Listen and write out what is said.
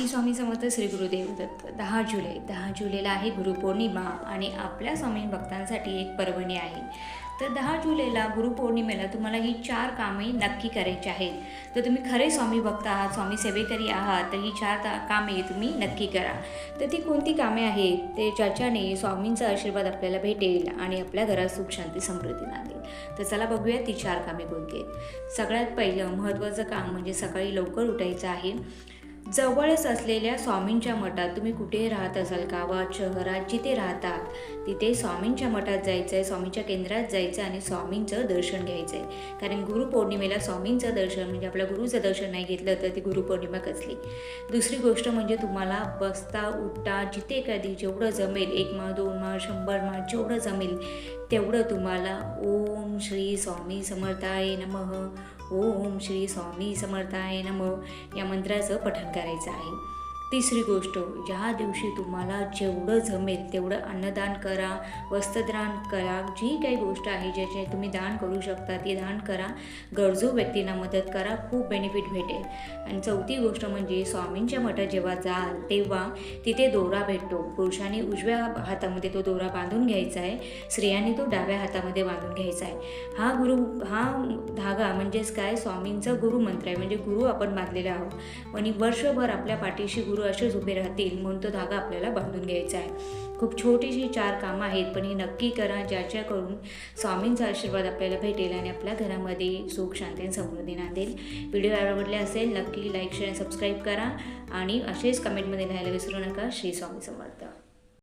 श्री स्वामी समर्थ श्री गुरुदेव दत्त. 10 जुलैला आहे गुरुपौर्णिमा आणि आपल्या स्वामी भक्तांसाठी एक पर्वणी आहे. तर 10 जुलैला गुरुपौर्णिमेला तुम्हाला ही 4 कामे नक्की करायची आहेत. तर तुम्ही खरे स्वामी भक्त आहात, स्वामी सेवेकरी आहात, तर ही 4 कामे तुम्ही नक्की करा. तर ती कोणती कामे आहेत ते ज्याच्याने स्वामींचा आशीर्वाद आपल्याला भेटेल आणि आपल्या घरात सुख शांती समृद्धी नांदेल. तर चला बघूया ती 4 कामे कोणती आहेत. सगळ्यात पहिलं महत्त्वाचं काम म्हणजे सकाळी लवकर उठायचं आहे. जवळच असलेल्या स्वामींच्या मठात, तुम्ही कुठे राहत असाल, गावात शहरात जिथे राहतात तिथे स्वामींच्या मठात जायचं आहे, स्वामींच्या केंद्रात जायचं आणि स्वामींचं दर्शन घ्यायचं आहे. कारण गुरुपौर्णिमेला स्वामींचं दर्शन म्हणजे आपल्या गुरुचं दर्शन नाही घेतलं तर ती गुरुपौर्णिमा कसली. दुसरी गोष्ट म्हणजे तुम्हाला बसता उठता जिथे कधी जेवढं जमेल, 1 माळ 2 माळ 100 माळ जेवढं जमेल तेवढं तुम्हाला ओम श्री स्वामी समर्थाय नमः, ओम श्री स्वामी समर्थाय नमः या मंत्राचं पठण करायचं आहे. तिसरी गोष्ट, ज्या दिवशी तुम्हाला जेवढं जमेल तेवढं अन्नदान करा, वस्त्रदान करा, जी काही गोष्ट आहे ज्याचे तुम्ही दान करू शकता ती दान करा, गरजू व्यक्तींना मदत करा, खूप बेनिफिट भेटेल. आणि चौथी गोष्ट म्हणजे स्वामींच्या मठात जेव्हा जाल तेव्हा तिथे दोरा भेटतो. पुरुषांनी उजव्या हातामध्ये तो दोरा बांधून घ्यायचा आहे, स्त्रियांनी तो डाव्या हातामध्ये बांधून घ्यायचा आहे. हा धागा म्हणजेच काय, स्वामींचा गुरुमंत्र आहे. म्हणजे गुरु आपण बांधलेला आहोत आणि वर्षभर आपल्या पाठीशी गुरु असेच उभे राहतील म्हणून तो धागा आपल्याला बांधून घ्यायचा आहे. खूप छोटीशी 4 कामं आहेत, पण ही नक्की करा ज्याच्याकडून स्वामींचा आशीर्वाद आपल्याला भेटेल आणि आपल्या घरामध्ये सुख शांती आणि समृद्धी नांदेल. व्हिडिओ आवडले असेल नक्की लाईक शेअर सबस्क्राईब करा आणि असेच कमेंटमध्ये लिहायला विसरू नका. श्री स्वामी समर्थ.